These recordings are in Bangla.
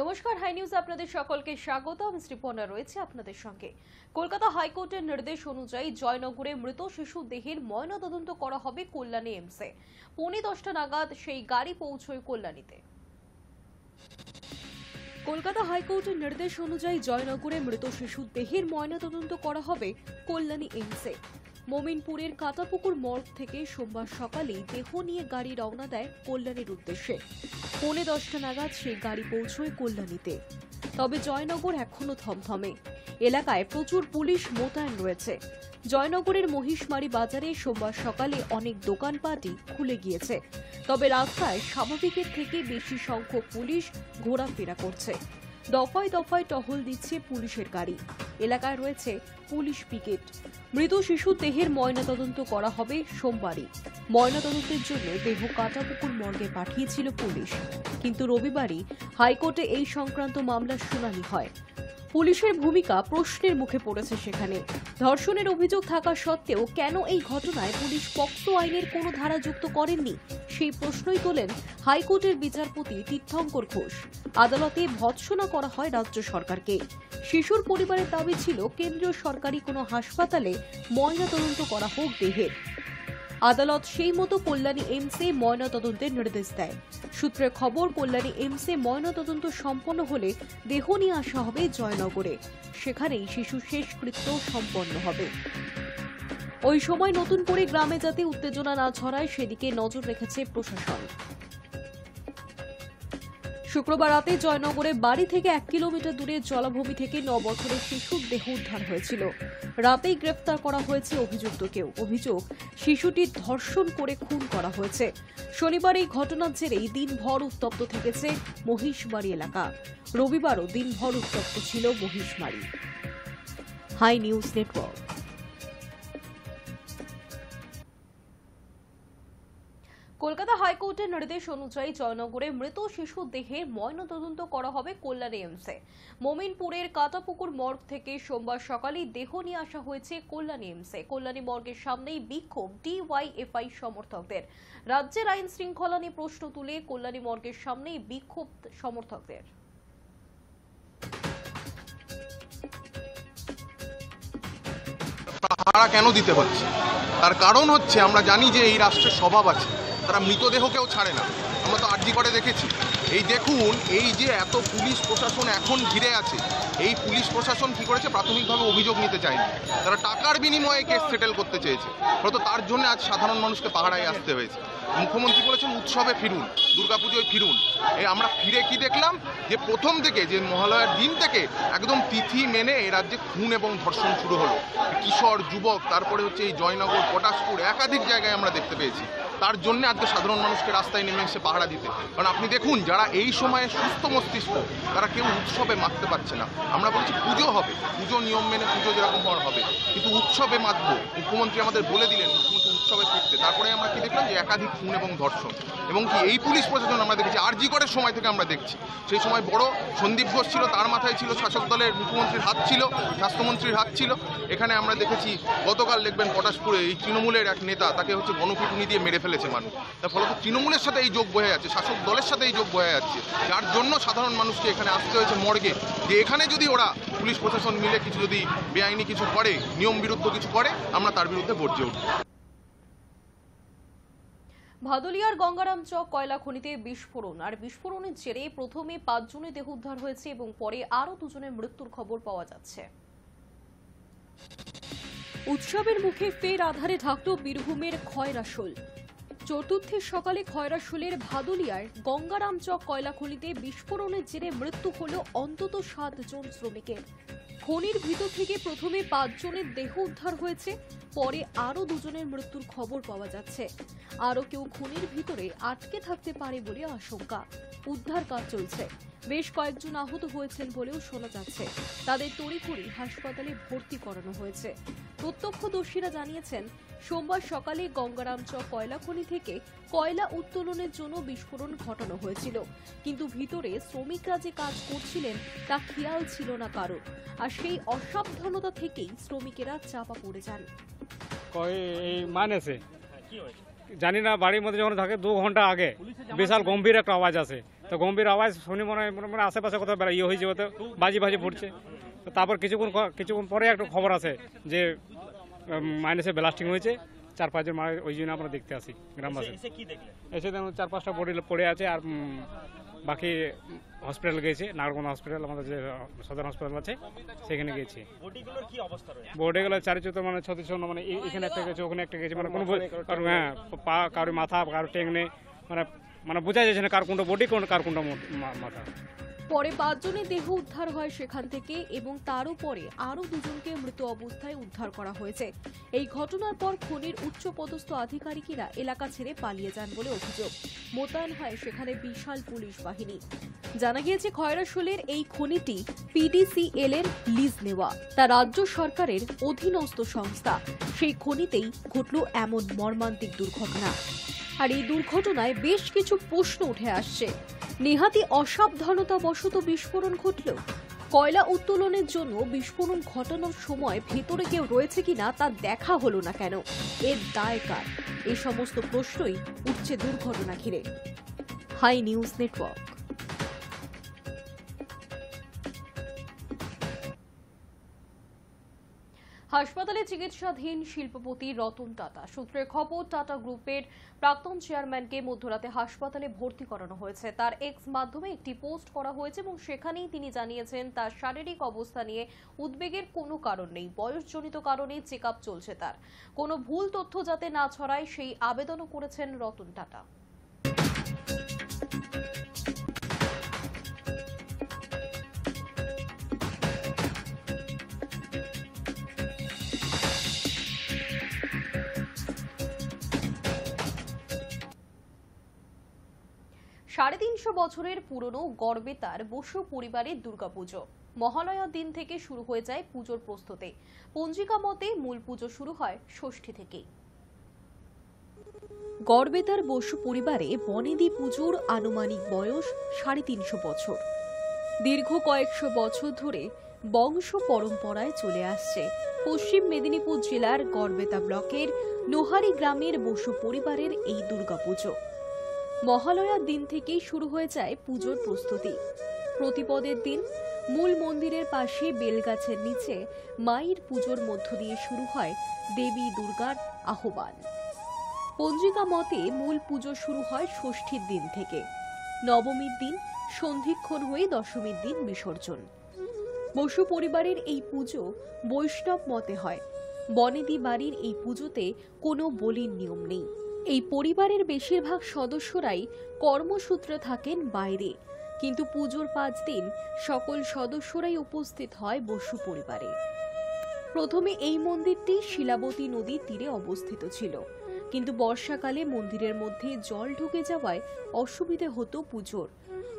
নমস্কার, হাই নিউজ আপনাদের সকলকে স্বাগত। আমি শ্রীপর্ণা রয়েছে আপনাদের সঙ্গে। কলকাতা হাইকোর্টের নির্দেশ অনুযায়ী জয়নগরে মৃত শিশু দেহের ময়নাতদন্ত করা হবে কল্যাণী এমসে। 10:15 নাগাদ সেই গাড়ি পৌঁছয় কল্যাণীতে। কলকাতা হাইকোর্টের নির্দেশ অনুযায়ী জয়নগরে মৃত শিশু দেহের ময়নাতদন্ত করা হবে কল্যাণী এমসে। মোমিনপুরের কাটাপুকুর মর্গ থেকে সোমবার সকালে দেহ নিয়ে গাড়ি রওনা দেয় কল্যাণীর উদ্দেশ্যে। 10:15 নাগাদ সেই গাড়ি পৌঁছয় কল্যাণীতে। তবে জয়নগর এখনো থমথমে। এলাকায় প্রচুর পুলিশ মোতায়েন রয়েছে। জয়নগরের মহিষমারি বাজারে সোমবার সকালে অনেক দোকানপাটই খুলে গিয়েছে। তবে রাস্তায় স্বাভাবিকের থেকে বেশি সংখ্যক পুলিশ ঘোরাফেরা করছে। দফায় দফায় টহল দিচ্ছে পুলিশের গাড়ি। এলাকায় রয়েছে পুলিশ পিকেট। মৃত শিশু দেহের ময়নাতদন্ত করা হবে সোমবারই। ময়নাতদন্তের জন্য দেহ কাটাপুকুর মর্গে পাঠিয়েছিল পুলিশ, কিন্তু রবিবারই হাইকোর্টে এই সংক্রান্ত মামলার শুনানি হয়। পুলিশের ভূমিকা প্রশ্নের মুখে পড়েছে সেখানে। ধর্ষণের অভিযোগ থাকা সত্ত্বেও কেন এই ঘটনায় পুলিশ পক্সো আইনের কোনো ধারা যুক্ত করেননি, সেই প্রশ্নই তোলেন হাইকোর্টের বিচারপতি তীর্থঙ্কর ঘোষ। আদালতে ভৎসনা করা হয় রাজ্য সরকারকে। শিশুর পরিবারের দাবি ছিল কেন্দ্রীয় সরকারি কোনো হাসপাতালে ময়নাতদন্ত করা হোক দেহের। আদালত সেই মতো কল্যাণী এমসে ময়নাতদন্তের নির্দেশ দেয়। সূত্রের খবর, কল্যাণী এমসে ময়নাতদন্ত সম্পন্ন হলে দেহ নিয়ে আসা হবে জয়নগরে। সেখানেই শিশু শেষকৃত্য সম্পন্ন হবে। ওই সময় নতুন করে গ্রামে যাতে উত্তেজনা না ছড়ায় সেদিকে নজর রেখেছে প্রশাসন। শুক্রবার রাতে জয়নগরে বাড়ি থেকে 1 কিলোমিটার দূরে জলাভূমি থেকে 9 বছরের শিশুর দেহ উদ্ধার হয়েছিল। রাতেই গ্রেফতার করা হয়েছে অভিযুক্তকেও। অভিযোগ, শিশুটির ধর্ষণ করে খুন করা হয়েছে। শনিবার এই ঘটনার জেরেই দিনভর উত্তপ্ত থেকেছে মহিষমারি এলাকা। রবিবারও দিনভর উত্তপ্ত ছিল Mahishmari. Hi news network. Kolkata হাইকোর্টের নির্দেশ অনুযায়ী জয়নগরে মৃত শিশু দেহের ময়নাতদন্ত করা হবে কল্যাণী এমসে। মোমিনপুরের কাটাপুকুর মর্গ থেকে সোমবার সকালে দেহ নিয়ে আসা হয়েছে কল্যাণী এমসে। কল্যাণী মর্গের সামনেই বিক্ষোভ ডিওয়াইএফআই সমর্থকদের। রাজ্যের আইন শৃঙ্খলা নিয়ে প্রশ্ন তুলে কল্যাণী মর্গের সামনেই বিক্ষোভ সমর্থকদের। পাহারা কেন দিতে হচ্ছে? তার কারণ হচ্ছে, আমরা জানি যে এই রাষ্ট্রের স্বভাব আছে, তারা মৃতদেহকেও ছাড়ে না। আমরা তো আরজি করে দেখেছি। এই দেখুন, এই যে এত পুলিশ প্রশাসন এখন ঘিরে আছে, এই পুলিশ প্রশাসন কি করেছে? প্রাথমিকভাবে অভিযোগ নিতে চায়নি, তারা টাকার বিনিময়ে কেস সেটেল করতে চেয়েছে। হয়তো তার জন্য আজ সাধারণ মানুষকে পাহারায় আসতে হয়েছে। মুখ্যমন্ত্রী বলেছেন উৎসবে ফিরুন, দুর্গাপুজোয় ফিরুন। আমরা ফিরে কি দেখলাম? যে প্রথম থেকে, যে মহালয়ার দিন থেকে একদম তিথি মেনে এ রাজ্যে খুন এবং ধর্ষণ শুরু হলো। কিশোর, যুবক, তারপরে হচ্ছে এই জয়নগর, পটাশপুর, একাধিক জায়গায় আমরা দেখতে পেয়েছি। তার জন্য আজকে সাধারণ মানুষকে রাস্তায় নেমে এসে পাহারা দিতে। কারণ আপনি দেখুন, যারা এই সময়ে সুস্থ মস্তিষ্ক, তারা কেউ উৎসবে মাততে পারছে না। আমরা বলছি পুজো হবে, পুজো নিয়ম মেনে পুজো যেরকম হওয়ার হবে, কিন্তু উৎসবে মাতবো। মুখ্যমন্ত্রী আমাদের বলে দিলেন মুখ্যমন্ত্রী উৎসবে ফিরতে। তারপরে আমরা কি দেখলাম? যে একাধিক খুন এবং ধর্ষণ। এবং কি এই পুলিশ প্রশাসন আমরা দেখেছি আরজি করের সময় থেকে আমরা দেখছি। সেই সময় বড় সন্দীপ ঘোষ ছিল, তার মাথায় ছিল শাসক দলের মুখ্যমন্ত্রীর হাত ছিল, স্বাস্থ্যমন্ত্রীর হাত ছিল। এখানে আমরা দেখেছি গতকাল দেখবেন পটাশপুরে এই তৃণমূলের এক নেতা, তাকে হচ্ছে গণপিটুনি দিয়ে মেরে ফেলেছে মানুষ। তার ফলত তৃণমূলের সাথে এই যোগ বয়ে যাচ্ছে, শাসক দলের সাথে এই যোগ বয়ে যাচ্ছে, যার জন্য সাধারণ মানুষকে এখানে আসতে হয়েছে মর্গে। যে এখানে যদি ওরা পুলিশ প্রশাসন মিলে কিছু যদি বেআইনি কিছু করে, নিয়ম বিরুদ্ধ কিছু করে, আমরা তার বিরুদ্ধে গর্জে উঠব। ভাদুলিয়ার গঙ্গারাম চক কয়লা খনিতে বিস্ফোরণ। আর বিস্ফোরণের জেরে প্রথমে 5 জনের দেহ উদ্ধার হয়েছে এবং পরে আরও 2 জনের মৃত্যুর খবর পাওয়া যাচ্ছে। উৎসবের মুখে ফের আধারে ঢাকল বীরভূমের খয়রাশোল। চতুর্থের সকালে খয়রাশোলের ভাদুলিয়ার গঙ্গারাম চক কয়লা খনিতে বিস্ফোরণের জেরে মৃত্যু হল অন্তত 7 জন শ্রমিকের। খনির ভিতর থেকে প্রথমে 5 জনের দেহ উদ্ধার হয়েছে, পরে আরও 2 জনের মৃত্যুর খবর পাওয়া যাচ্ছে। আরও কেউ খনির ভিতরে আটকে থাকতে পারে বলে আশঙ্কা। উদ্ধার কাজ চলছে। বেশ কয়েকজন আহত হয়েছেন বলেও শোনা যাচ্ছে। তাদের তড়িঘড়ি হাসপাতালে ভর্তি করানো হয়েছে। প্রত্যক্ষদর্শীরা জানিয়েছেন, সোমবার সকালে গঙ্গারাম চক কয়লা খনি থেকে কয়লা উত্তোলনের জন্য বিস্ফোরণ ঘটানো হয়েছিল, কিন্তু ভিতরে শ্রমিকরা যে কাজ করছিলেন তা খেয়াল ছিল না কারো। আর সেই অসাবধানতা থেকেই শ্রমিকেরা চাপা পড়ে যান। জানি না, বাড়ির মধ্যে যখন থাকে 2 ঘন্টা আগে বিশাল গম্ভীর একটা আওয়াজ আসে। তো গম্ভীর আওয়াজ শুনি মনে হয় মানে আশেপাশে কোথাও ইয়ে হয়েছে, হয়তো বাজি ফুটছে। তো তারপর কিছুক্ষণ পরে একটা খবর আছে যে মাইনাসে ব্লাস্টিং হয়েছে, 4-5 জন মারা, ওই জন্য আমরা দেখতে আসি গ্রামবাসী। এসে দেখুন 4-5টা বডি পড়ে আছে, আর বাকি হসপিটাল গেছে, নাগরকোনা হসপিটাল, আমাদের যে সদর হসপিটাল আছে সেখানে গেছি। বডিগুলো চারিচুত মানে ছত্রিশ, মানে এখানে একটা গেছে, ওখানে একটা গেছে, মানে কোনো হ্যাঁ পা, কারোর মাথা, কারোর টেং নেই, মানে বোঝা যাচ্ছে না কার কোনটা বডি, কার কোনটা মাথা। পরে 5 জনের দেহ উদ্ধার হয় সেখান থেকে এবং তারও পরে আরও 2 জনকে মৃত অবস্থায় উদ্ধার করা হয়েছে। এই ঘটনার পর খনির উচ্চপদস্থ আধিকারিকেরা এলাকা ছেড়ে পালিয়ে যান বলে অভিযোগ। মোতায়েন হয় সেখানে বিশাল পুলিশ বাহিনী। জানা গিয়েছে খয়রাশোলের এই খনিটি পিডিসিএল এর লিজ নেওয়া, তা রাজ্য সরকারের অধীনস্থ সংস্থা। সেই খনিতেই ঘটল এমন মর্মান্তিক দুর্ঘটনা। আর এই দুর্ঘটনায় বেশ কিছু প্রশ্ন উঠে আসছে। নেহাতি অসাবধানতাবশত বিস্ফোরণ ঘটল, কয়লা উত্তোলনের জন্য বিস্ফোরণ ঘটানোর সময় ভেতরে কেউ রয়েছে কিনা তা দেখা হলো না কেন, এর দায় কার? এই সমস্ত প্রশ্নই উঠছে দুর্ঘটনা ঘিরে। Hi news network. হাসপাতালে চিকিৎসাধীন শিল্পপতি রতন টাটা। সূত্রের খবর, টাটা গ্রুপের প্রাক্তন চেয়ারম্যানকে মধ্যরাতে হাসপাতালে ভর্তি করানো হয়েছে। তার এক্স মাধ্যমে একটি পোস্ট করা হয়েছে এবং সেখানেই তিনি জানিয়েছেন তার শারীরিক অবস্থা নিয়ে উদ্বেগের কোনো কারণ নেই, বয়সজনিত কারণে চেক আপ চলছে তার। কোনো ভুল তথ্য যাতে না ছড়ায় সেই আবেদনও করেছেন রতন টাটা। সাড়ে 300 বছরের পুরনো গড়বেতার বসু পরিবারের দুর্গাপুজো। মহালয়ার দিন থেকে শুরু হয়ে যায় পুজোর প্রস্তুতি। পঞ্জিকা মতে মূল পুজো শুরু হয় ষষ্ঠী থেকেই। গড়বেতার বসু পরিবারে বনেদি পুজোর আনুমানিক বয়স 350 বছর। দীর্ঘ কয়েকশো বছর ধরে বংশ পরম্পরায় চলে আসছে পশ্চিম মেদিনীপুর জেলার গড়বেতা ব্লকের নোহারি গ্রামের বসু পরিবারের এই দুর্গাপুজো। মহালয়ার দিন থেকেই শুরু হয়ে যায় পুজোর প্রস্তুতি। প্রতিপদের দিন মূল মন্দিরের পাশে বেলগাছের নিচে মায়ের পুজোর মধ্য দিয়ে শুরু হয় দেবী দুর্গার আহ্বান। পঞ্জিকা মতে মূল পুজো শুরু হয় ষষ্ঠীর দিন থেকে। নবমীর দিন সন্ধিক্ষণ হয়ে দশমীর দিন বিসর্জন। বসু পরিবারের এই পুজো বৈষ্ণব মতে হয়। বনেদি বাড়ির এই পুজোতে কোনো বলির নিয়ম নেই। এই পরিবারের বেশিরভাগ সদস্যরাই কর্মসূত্রে থাকেন বাইরে, কিন্তু পুজোর 5 দিন সকল সদস্যরাই উপস্থিত হয় বসু পরিবারে। প্রথমে এই মন্দিরটি শিলাবতী নদীর তীরে অবস্থিত ছিল, কিন্তু বর্ষাকালে মন্দিরের মধ্যে জল ঢুকে যাওয়ায় অসুবিধে হতো পুজোর।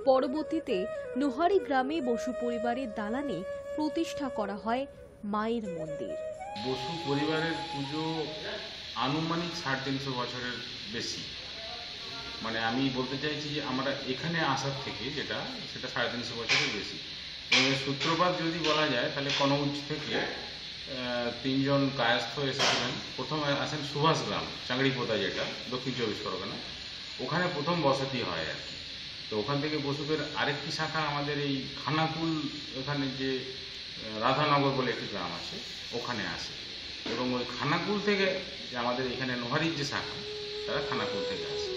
পরবর্তীতে নোহারি গ্রামে বসু পরিবারের দালানে প্রতিষ্ঠা করা হয় মায়ের মন্দির। বসু পরিবারের পুজো আনুমানিক 350 বছরের বেশি। মানে আমি বলতে চাইছি যে আমরা এখানে আসার থেকে সেটা 350 বছরের বেশি। এবং সূত্রপাত যদি বলা যায় তাহলে কনৌজ থেকে 3 জন কায়স্থ এসেছিলেন। প্রথমে আসেন সুভাষ গ্রাম, চাংড়িপোতা, যেটা দক্ষিণ 24 পরগনা। ওখানে প্রথম বসতি হয় আর কি। তো ওখান থেকে বসুদের আরেকটি শাখা আমাদের এই খানাকুল, ওখানে যে রাধানগর বলে একটি গ্রাম আছে, ওখানে আসে। এবং ওই খানাকুল থেকে আমাদের এখানে নোহারির যে শাখা, তারা খানাকুল থেকে আসে।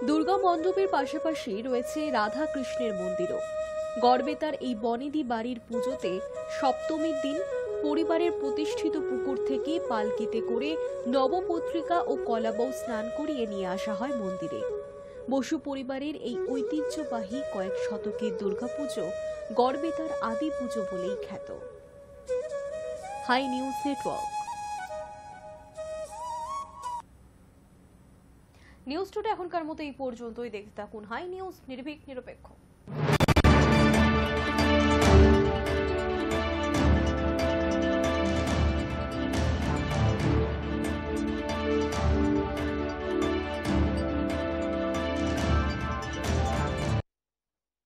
দুর্গা মণ্ডপের পাশাপাশি রয়েছে রাধা কৃষ্ণের মন্দিরও। গড়বেতার এই বনেদি বাড়ির পুজোতে সপ্তমীর দিন পরিবারের প্রতিষ্ঠিত পুকুর থেকে পালকিতে করে নবপত্রিকা ও কলাবউ স্নান করিয়ে নিয়ে আসা হয় মন্দিরে। বসু পরিবারের এই ঐতিহ্যবাহী কয়েক শতকের দুর্গাপুজো গড়বেতার আদি পুজো বলেই খ্যাত। Hi news network. News today এখনকার মতো এই পর্যন্তই। দেখতে থাকুন হাই নিউজ, নির্ভীক নিরপেক্ষ।